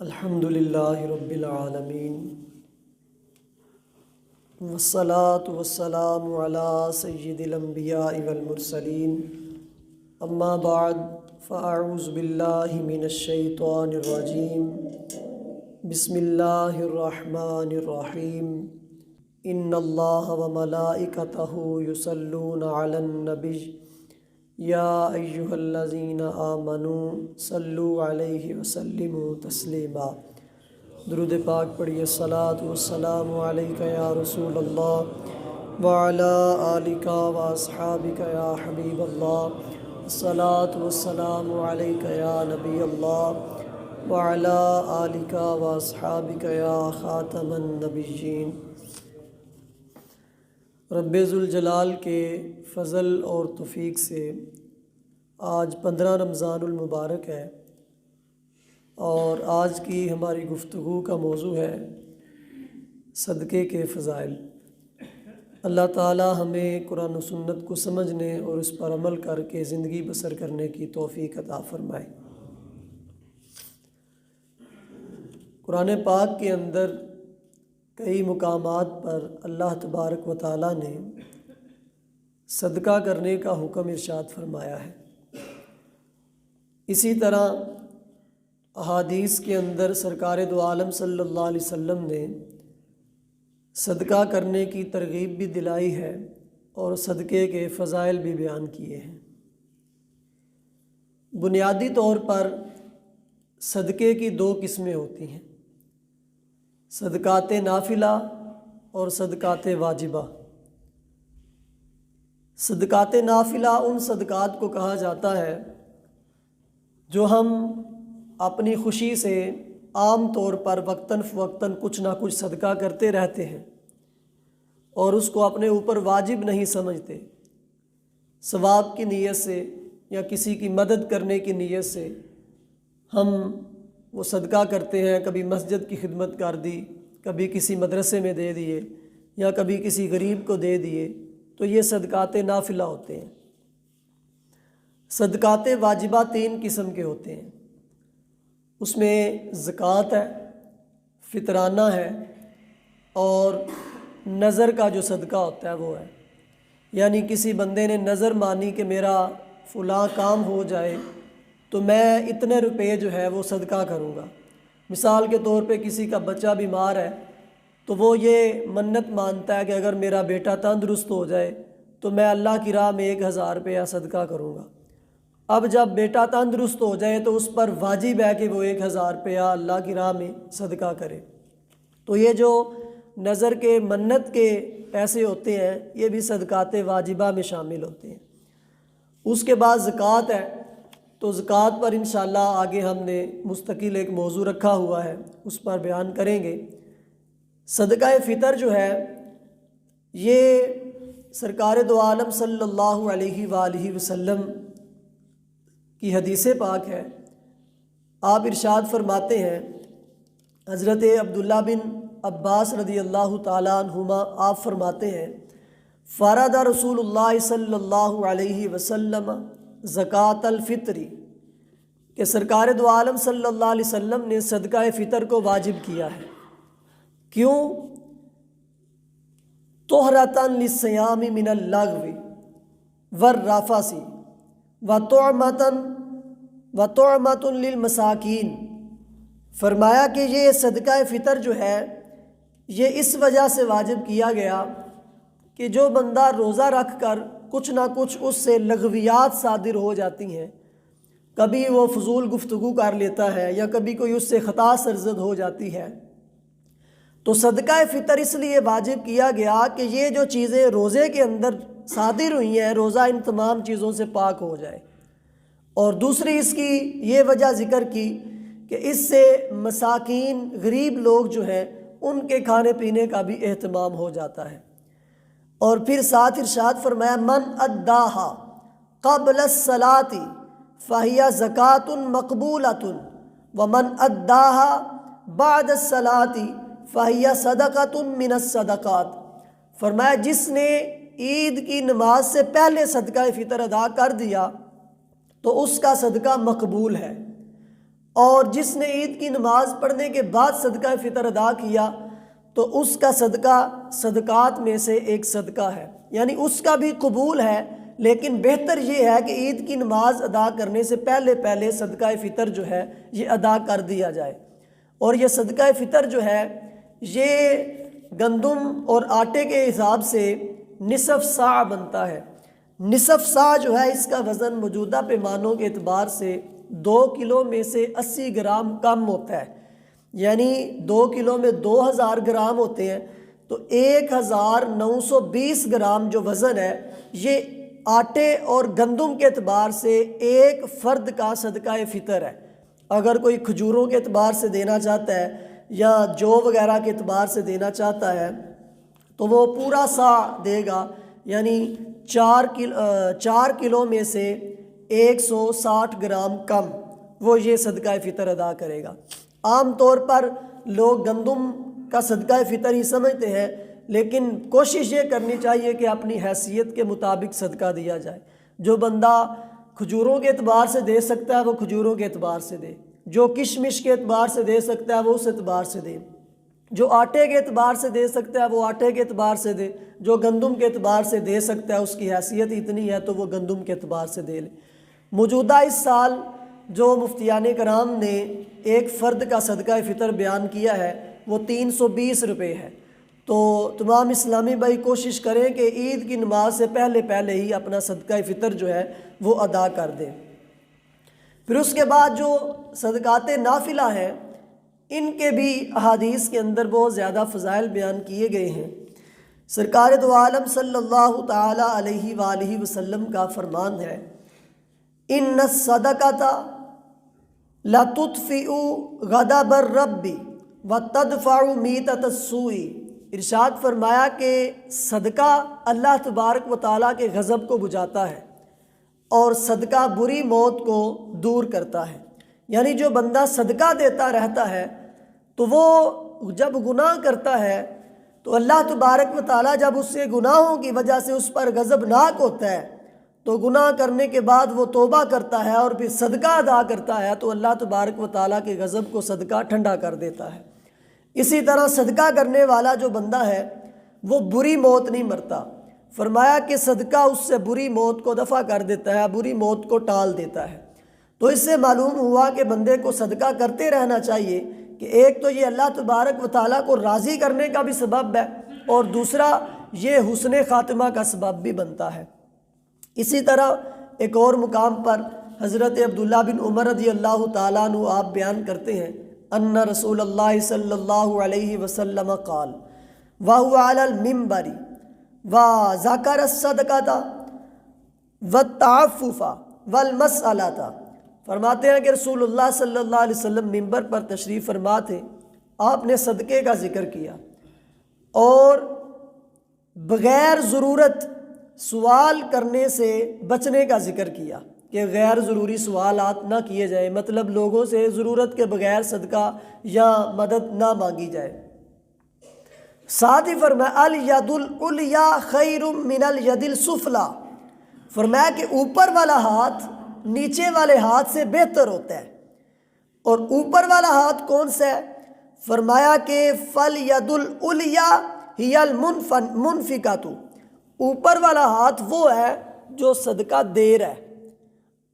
الحمد للہ رب العالمین والصلاة والسلام علی سید الانبیاء والمرسلین اما بعد فاعوذ باللہ من الشیطان الرجیم بسم اللہ الرحمن الرحیم ان اللہ وملائکتہ یصلون علی النبی یا ایہا الذین آمنوا صلوا علیہ وسلموا تسلیما۔ درود پاک پڑھیے۔ الصلاۃ والسلام علیک یا رسول اللہ وعلی آلک واصحابک یا حبیب اللہ۔ الصلاۃ والسلام علیک یا نبی اللہ وعلی آلک واصحابک یا خاتم النبیین۔ رب ذوالجلال کے فضل اور توفیق سے آج 15 رمضان المبارک ہے، اور آج کی ہماری گفتگو کا موضوع ہے صدقے کے فضائل۔ اللہ تعالی ہمیں قرآن و سنت کو سمجھنے اور اس پر عمل کر کے زندگی بسر کرنے کی توفیق عطا فرمائے۔ قرآن پاک کے اندر کئی مقامات پر اللہ تبارک و تعالیٰ نے صدقہ کرنے کا حکم ارشاد فرمایا ہے۔ اسی طرح احادیث کے اندر سرکار دو عالم صلی اللہ علیہ وسلم نے صدقہ کرنے کی ترغیب بھی دلائی ہے اور صدقے کے فضائل بھی بیان کیے ہیں۔ بنیادی طور پر صدقے کی 2 قسمیں ہوتی ہیں، صدقات نافلہ اور صدقات واجبہ۔ صدقات نافلہ ان صدقات کو کہا جاتا ہے جو ہم اپنی خوشی سے عام طور پر وقتاً فوقتاً کچھ نہ کچھ صدقہ کرتے رہتے ہیں اور اس کو اپنے اوپر واجب نہیں سمجھتے، ثواب کی نیت سے یا کسی کی مدد کرنے کی نیت سے ہم وہ صدقہ کرتے ہیں۔ کبھی مسجد کی خدمت کر دی، کبھی کسی مدرسے میں دے دیے، یا کبھی کسی غریب کو دے دیے، تو یہ صدقات نافلہ ہوتے ہیں۔ صدقات واجبہ 3 قسم کے ہوتے ہیں، اس میں زکوٰۃ ہے، فطرانہ ہے، اور نظر کا جو صدقہ ہوتا ہے وہ ہے۔ یعنی کسی بندے نے نظر مانی کہ میرا فلاں کام ہو جائے تو میں اتنے روپے جو ہے وہ صدقہ کروں گا۔ مثال کے طور پہ کسی کا بچہ بیمار ہے تو وہ یہ منت مانتا ہے کہ اگر میرا بیٹا تندرست ہو جائے تو میں اللہ کی راہ میں 1000 روپیہ صدقہ کروں گا۔ اب جب بیٹا تندرست ہو جائے تو اس پر واجب ہے کہ وہ 1000 روپیہ اللہ کی راہ میں صدقہ کرے۔ تو یہ جو نظر کے منت کے پیسے ہوتے ہیں یہ بھی صدقات واجبہ میں شامل ہوتے ہیں۔ اس کے بعد زکوٰۃ ہے، تو زکوٰۃ پر انشاءاللہ آگے ہم نے مستقل ایک موضوع رکھا ہوا ہے، اس پر بیان کریں گے۔ صدقہ فطر جو ہے یہ سرکار دو عالم صلی اللہ علیہ وآلہ وسلم کی حدیث پاک ہے۔ آپ ارشاد فرماتے ہیں، حضرت عبداللہ بن عباس رضی اللہ تعالیٰ عنہما آپ فرماتے ہیں، فرض رسول اللہ صلی اللہ علیہ وسلم زکوٰۃ الفطری، کہ سرکار دو عالم صلی اللہ علیہ وسلم نے صدقہ فطر کو واجب کیا ہے۔ کیوں؟ طہرۃ للصیام من اللغو والرفث وطعمۃ للمساکین۔ فرمایا کہ یہ صدقہ فطر جو ہے یہ اس وجہ سے واجب کیا گیا کہ جو بندہ روزہ رکھ کر کچھ نہ کچھ اس سے لغویات صادر ہو جاتی ہیں، کبھی وہ فضول گفتگو کر لیتا ہے یا کبھی کوئی اس سے خطا سرزد ہو جاتی ہے، تو صدقہ فطر اس لیے واجب کیا گیا کہ یہ جو چیزیں روزے کے اندر صادر ہوئی ہیں روزہ ان تمام چیزوں سے پاک ہو جائے۔ اور دوسری اس کی یہ وجہ ذکر کی کہ اس سے مساکین غریب لوگ جو ہیں ان کے کھانے پینے کا بھی اہتمام ہو جاتا ہے۔ اور پھر ساتھ ارشاد فرمایا، من اداہا قبل الصلاۃ فہی زکوٰۃ مقبولۃ ومن اداہا بعد الصلاۃ فہی صدقۃ من الصدقات۔ فرمایا جس نے عید کی نماز سے پہلے صدقہ فطر ادا کر دیا تو اس کا صدقہ مقبول ہے، اور جس نے عید کی نماز پڑھنے کے بعد صدقہ فطر ادا کیا تو اس کا صدقہ صدقات میں سے ایک صدقہ ہے، یعنی اس کا بھی قبول ہے، لیکن بہتر یہ ہے کہ عید کی نماز ادا کرنے سے پہلے پہلے صدقہ فطر جو ہے یہ ادا کر دیا جائے۔ اور یہ صدقہ فطر جو ہے یہ گندم اور آٹے کے حساب سے نصف صاع بنتا ہے۔ نصف صاع جو ہے اس کا وزن موجودہ پیمانوں کے اعتبار سے 2 کلو میں سے 80 گرام کم ہوتا ہے، یعنی 2 کلو میں 2000 گرام ہوتے ہیں، تو 1920 گرام جو وزن ہے یہ آٹے اور گندم کے اعتبار سے ایک فرد کا صدقہ فطر ہے۔ اگر کوئی کھجوروں کے اعتبار سے دینا چاہتا ہے یا جو وغیرہ کے اعتبار سے دینا چاہتا ہے تو وہ پورا صاع دے گا، یعنی 4 کلو میں سے 160 گرام کم وہ یہ صدقہ فطر ادا کرے گا۔ عام طور پر لوگ گندم کا صدقہ فطر ہی سمجھتے ہیں، لیکن کوشش یہ کرنی چاہیے کہ اپنی حیثیت کے مطابق صدقہ دیا جائے۔ جو بندہ کھجوروں کے اعتبار سے دے سکتا ہے وہ کھجوروں کے اعتبار سے دے، جو کشمش کے اعتبار سے دے سکتا ہے وہ اس اعتبار سے دے، جو آٹے کے اعتبار سے دے سکتا ہے وہ آٹے کے اعتبار سے دے، جو گندم کے اعتبار سے دے سکتا ہے اس کی حیثیت اتنی ہے تو وہ گندم کے اعتبار سے دے لے۔ موجودہ اس سال جو مفتیان کرام نے ایک فرد کا صدقہ فطر بیان کیا ہے وہ 320 روپے ہے، تو تمام اسلامی بھائی کوشش کریں کہ عید کی نماز سے پہلے پہلے ہی اپنا صدقہ فطر جو ہے وہ ادا کر دیں۔ پھر اس کے بعد جو صدقات نافلہ ہیں ان کے بھی احادیث کے اندر بہت زیادہ فضائل بیان کیے گئے ہیں۔ سرکار دو عالم صلی اللہ تعالی علیہ وآلہ وسلم کا فرمان ہے، ان الصدقۃ لتطفئ غضب الرب وتدفع میتۃ السوء۔ ارشاد فرمایا کہ صدقہ اللہ تبارک و تعالیٰ کے غضب کو بجھاتا ہے اور صدقہ بری موت کو دور کرتا ہے۔ یعنی جو بندہ صدقہ دیتا رہتا ہے تو وہ جب گناہ کرتا ہے تو اللہ تبارک و تعالیٰ جب اس سے گناہوں کی وجہ سے اس پر غضبناک ہوتا ہے تو گناہ کرنے کے بعد وہ توبہ کرتا ہے اور پھر صدقہ ادا کرتا ہے تو اللہ تبارک و تعالیٰ کے غضب کو صدقہ ٹھنڈا کر دیتا ہے۔ اسی طرح صدقہ کرنے والا جو بندہ ہے وہ بری موت نہیں مرتا، فرمایا کہ صدقہ اس سے بری موت کو دفع کر دیتا ہے، بری موت کو ٹال دیتا ہے۔ تو اس سے معلوم ہوا کہ بندے کو صدقہ کرتے رہنا چاہیے کہ ایک تو یہ اللہ تبارک و تعالیٰ کو راضی کرنے کا بھی سبب ہے اور دوسرا یہ حسن خاتمہ کا سبب بھی بنتا ہے۔ اسی طرح ایک اور مقام پر حضرت عبداللہ بن عمر رضی اللہ تعالیٰ عنہ آپ بیان کرتے ہیں، ان رسول اللہ صلی اللہ علیہ وسلم قال وهو علی المنبر وذکر الصدقۃ والتعفف والمسألۃ۔ فرماتے ہیں کہ رسول اللہ صلی اللہ علیہ وسلم منبر پر تشریف فرما تھے، آپ نے صدقے کا ذکر کیا اور بغیر ضرورت سوال کرنے سے بچنے کا ذکر کیا کہ غیر ضروری سوالات نہ کیے جائیں، مطلب لوگوں سے ضرورت کے بغیر صدقہ یا مدد نہ مانگی جائے۔ ساتھ ہی فرمایا الید العلیٰ خیر من الید السفلیٰ، فرمایا کہ اوپر والا ہاتھ نیچے والے ہاتھ سے بہتر ہوتا ہے۔ اور اوپر والا ہاتھ کون سا ہے؟ فرمایا کہ فالید العلیٰ ہی المنفقۃ، اوپر والا ہاتھ وہ ہے جو صدقہ دے رہا ہے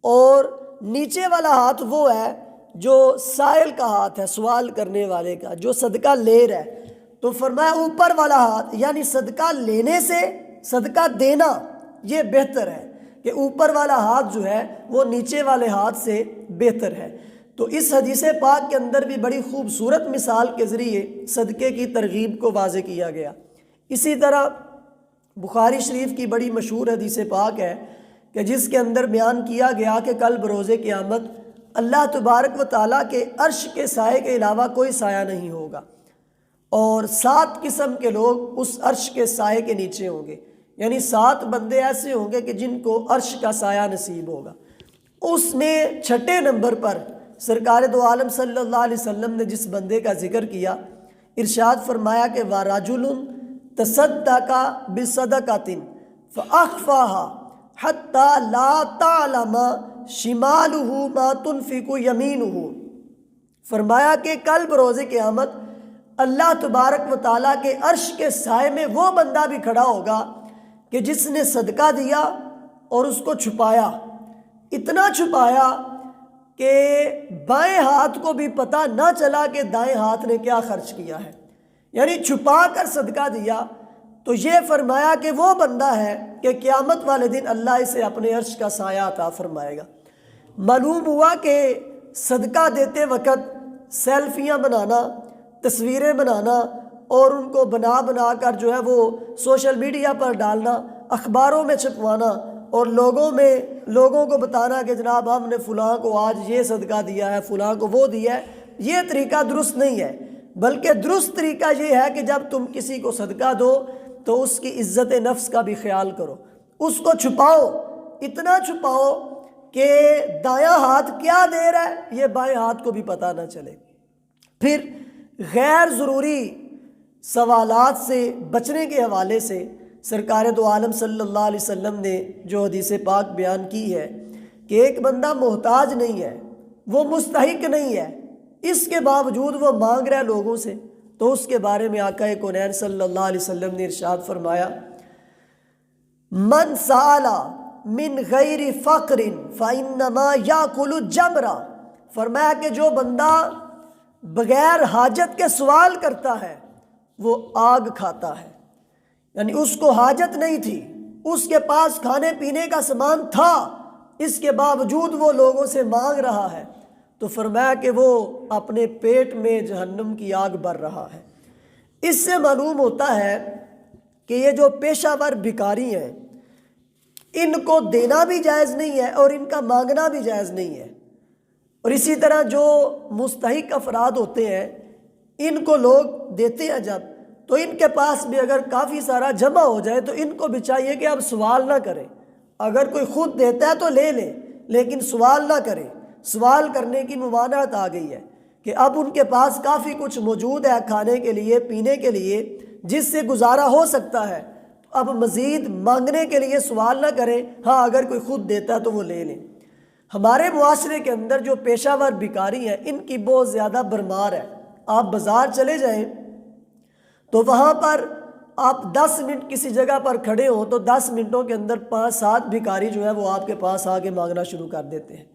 اور نیچے والا ہاتھ وہ ہے جو سائل کا ہاتھ ہے، سوال کرنے والے کا، جو صدقہ لے رہا ہے۔ تو فرمایا اوپر والا ہاتھ یعنی صدقہ لینے سے صدقہ دینا یہ بہتر ہے کہ اوپر والا ہاتھ جو ہے وہ نیچے والے ہاتھ سے بہتر ہے۔ تو اس حدیث پاک کے اندر بھی بڑی خوبصورت مثال کے ذریعے صدقے کی ترغیب کو واضح کیا گیا۔ اسی طرح بخاری شریف کی بڑی مشہور حدیث پاک ہے کہ جس کے اندر بیان کیا گیا کہ کل بروز قیامت اللہ تبارک و تعالیٰ کے عرش کے سائے کے علاوہ کوئی سایہ نہیں ہوگا اور 7 قسم کے لوگ اس عرش کے سائے کے نیچے ہوں گے، یعنی 7 بندے ایسے ہوں گے کہ جن کو عرش کا سایہ نصیب ہوگا۔ اس میں 6 نمبر پر سرکار دو عالم صلی اللہ علیہ وسلم نے جس بندے کا ذکر کیا، ارشاد فرمایا کہ وَرَجُلٌ تصدق بصدقۃ فأخفاها حتى لا تعلم شماله ما تنفق يمينه، فرمایا کہ کل بروز قیامت اللہ تبارک و تعالیٰ کے عرش کے سائے میں وہ بندہ بھی کھڑا ہوگا کہ جس نے صدقہ دیا اور اس کو چھپایا، اتنا چھپایا کہ بائیں ہاتھ کو بھی پتہ نہ چلا کہ دائیں ہاتھ نے کیا خرچ کیا ہے، یعنی چھپا کر صدقہ دیا۔ تو یہ فرمایا کہ وہ بندہ ہے کہ قیامت والے دن اللہ اسے اپنے عرش کا سایہ عطا فرمائے گا۔ معلوم ہوا کہ صدقہ دیتے وقت سیلفیاں بنانا، تصویریں بنانا اور ان کو بنا بنا کر جو ہے وہ سوشل میڈیا پر ڈالنا، اخباروں میں چھپوانا اور لوگوں کو بتانا کہ جناب ہم نے فلاں کو آج یہ صدقہ دیا ہے، فلاں کو وہ دیا ہے، یہ طریقہ درست نہیں ہے۔ بلکہ درست طریقہ یہ ہے کہ جب تم کسی کو صدقہ دو تو اس کی عزت نفس کا بھی خیال کرو، اس کو چھپاؤ، اتنا چھپاؤ کہ دایاں ہاتھ کیا دے رہا ہے یہ بائیں ہاتھ کو بھی پتہ نہ چلے۔ پھر غیر ضروری سوالات سے بچنے کے حوالے سے سرکار دو عالم صلی اللہ علیہ وسلم نے جو حدیث پاک بیان کی ہے کہ ایک بندہ محتاج نہیں ہے، وہ مستحق نہیں ہے، اس کے باوجود وہ مانگ رہا ہے لوگوں سے، تو اس کے بارے میں آقا کونین صلی اللہ علیہ وسلم نے ارشاد فرمایا من سأل من غیر فقر فإنما یأکل جمرا، فرمایا کہ جو بندہ بغیر حاجت کے سوال کرتا ہے وہ آگ کھاتا ہے، یعنی اس کو حاجت نہیں تھی، اس کے پاس کھانے پینے کا سامان تھا، اس کے باوجود وہ لوگوں سے مانگ رہا ہے، تو فرمایا کہ وہ اپنے پیٹ میں جہنم کی آگ بر رہا ہے۔ اس سے معلوم ہوتا ہے کہ یہ جو پیشہ ور بھکاری ہیں ان کو دینا بھی جائز نہیں ہے اور ان کا مانگنا بھی جائز نہیں ہے۔ اور اسی طرح جو مستحق افراد ہوتے ہیں ان کو لوگ دیتے ہیں جب، تو ان کے پاس بھی اگر کافی سارا جمع ہو جائے تو ان کو بھی چاہیے کہ اب سوال نہ کریں، اگر کوئی خود دیتا ہے تو لے لے لیکن سوال نہ کریں۔ سوال کرنے کی ممانعت آ گئی ہے کہ اب ان کے پاس کافی کچھ موجود ہے کھانے کے لیے، پینے کے لیے، جس سے گزارا ہو سکتا ہے، اب مزید مانگنے کے لیے سوال نہ کریں، ہاں اگر کوئی خود دیتا ہے تو وہ لے لیں۔ ہمارے معاشرے کے اندر جو پیشہ ور بھکاری ہیں ان کی بہت زیادہ بھرمار ہے۔ آپ بازار چلے جائیں تو وہاں پر آپ 10 منٹ کسی جگہ پر کھڑے ہوں تو 10 منٹوں کے اندر 5-7 بھکاری جو ہے وہ آپ کے پاس آ کے مانگنا شروع کر دیتے ہیں۔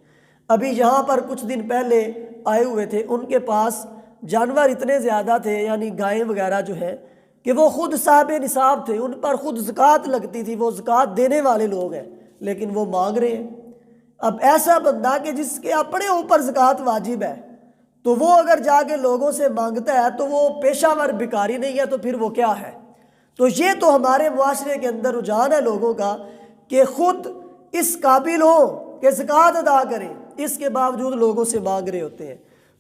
ابھی یہاں پر کچھ دن پہلے آئے ہوئے تھے، ان کے پاس جانور اتنے زیادہ تھے، یعنی گائیں وغیرہ جو ہے کہ وہ خود صاحب نصاب تھے، ان پر خود زکوٰۃ لگتی تھی، وہ زکوٰۃ دینے والے لوگ ہیں لیکن وہ مانگ رہے ہیں۔ اب ایسا بندہ کہ جس کے اپنے اوپر زکوٰۃ واجب ہے تو وہ اگر جا کے لوگوں سے مانگتا ہے تو وہ پیشہ ور بھکاری نہیں ہے تو پھر وہ کیا ہے؟ تو یہ تو ہمارے معاشرے کے اندر رجحان ہے لوگوں کا کہ خود اس قابل ہو کہ زکوٰۃ ادا کریں، اس کے باوجود لوگوں سے مانگ رہے ہوتے ہیں۔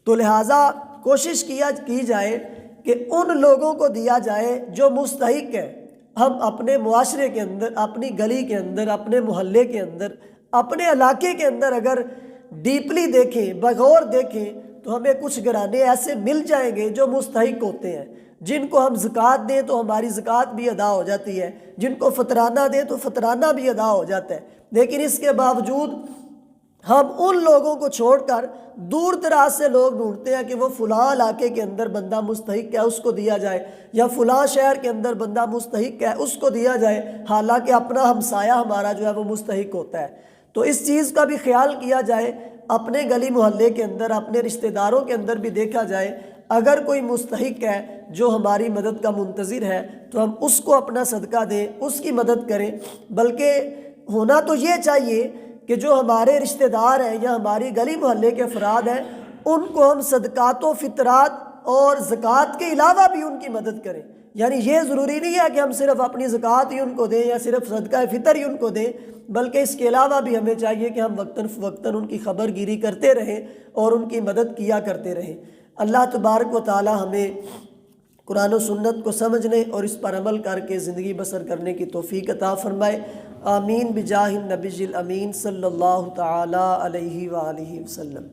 تو لہٰذا کوشش کی جائے کہ ان لوگوں کو دیا جائے جو مستحق ہے۔ ہم اپنے معاشرے کے اندر، اپنی گلی کے اندر، اپنے محلے کے اندر، اپنے علاقے کے اندر اگر ڈیپلی دیکھیں، بغور دیکھیں تو ہمیں کچھ گھرانے ایسے مل جائیں گے جو مستحق ہوتے ہیں، جن کو ہم زکوٰۃ دیں تو ہماری زکوٰۃ بھی ادا ہو جاتی ہے، جن کو فطرانہ دیں تو فطرانہ بھی ادا ہو جاتا ہے، لیکن اس کے باوجود ہم ان لوگوں کو چھوڑ کر دور دراز سے لوگ ڈھونڈتے ہیں کہ وہ فلاں علاقے کے اندر بندہ مستحق ہے اس کو دیا جائے، یا فلاں شہر کے اندر بندہ مستحق ہے اس کو دیا جائے، حالانکہ اپنا ہمسایہ ہمارا جو ہے وہ مستحق ہوتا ہے۔ تو اس چیز کا بھی خیال کیا جائے، اپنے گلی محلے کے اندر، اپنے رشتہ داروں کے اندر بھی دیکھا جائے، اگر کوئی مستحق ہے جو ہماری مدد کا منتظر ہے تو ہم اس کو اپنا صدقہ دیں، اس کی مدد کریں۔ بلکہ ہونا تو یہ چاہیے کہ جو ہمارے رشتہ دار ہیں یا ہماری گلی محلے کے افراد ہیں ان کو ہم صدقات و فطرات اور زکوٰۃ کے علاوہ بھی ان کی مدد کریں۔ یعنی یہ ضروری نہیں ہے کہ ہم صرف اپنی زکوٰۃ ہی ان کو دیں یا صرف صدقہ فطر ہی ان کو دیں، بلکہ اس کے علاوہ بھی ہمیں چاہیے کہ ہم وقتاً فوقتاً ان کی خبر گیری کرتے رہیں اور ان کی مدد کیا کرتے رہیں۔ اللہ تبارک و تعالی ہمیں قرآن و سنت کو سمجھنے اور اس پر عمل کر کے زندگی بسر کرنے کی توفیق عطا فرمائے۔ آمین بجاہ النبی الامین صلی اللہ تعالی علیہ وآلہ وسلم۔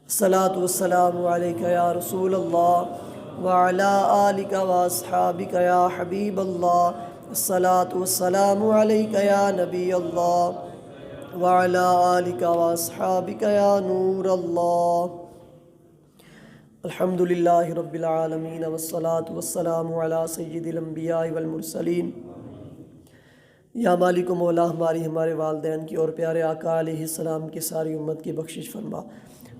الصلاۃ والسلام علیک یا رسول اللہ وعلی آلک واصحابک یا حبیب اللہ۔ الصلاۃ والسلام علیک یا نبی اللہ وعلی آلک واصحابک یا نور اللہ۔ الحمدللہ رب العالمین والصلاة والسلام علی سید الانبیاء والمرسلین۔ یا مالک و مولا، ہمارے والدین کی اور پیارے آقا علیہ السلام کی ساری امت کی بخشش فرما۔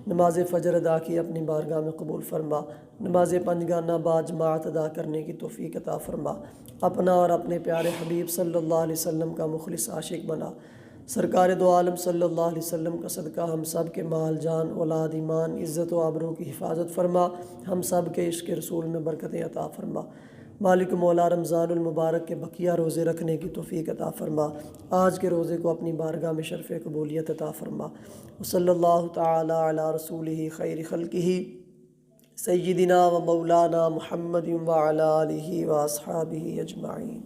نماز فجر ادا کی اپنی بارگاہ میں قبول فرما۔ نماز پنجگانہ باجماعت ادا کرنے کی توفیق عطا فرما۔ اپنا اور اپنے پیارے حبیب صلی اللہ علیہ وسلم کا مخلص عاشق بنا۔ سرکار دو عالم صلی اللہ علیہ وسلم کا صدقہ ہم سب کے مال جان اولاد ایمان عزت و آبرو کی حفاظت فرما۔ ہم سب کے عشق رسول میں برکتیں عطا فرما۔ مالک مولا، رمضان المبارک کے بقیہ روزے رکھنے کی توفیق عطا فرما۔ آج کے روزے کو اپنی بارگاہ میں شرف قبولیت عطا فرما۔ وصلی اللہ تعالی علی رسولہ خیر خلقہ سیدنا و مولانا محمد وعلی آلہ و اصحابہ اجمعین۔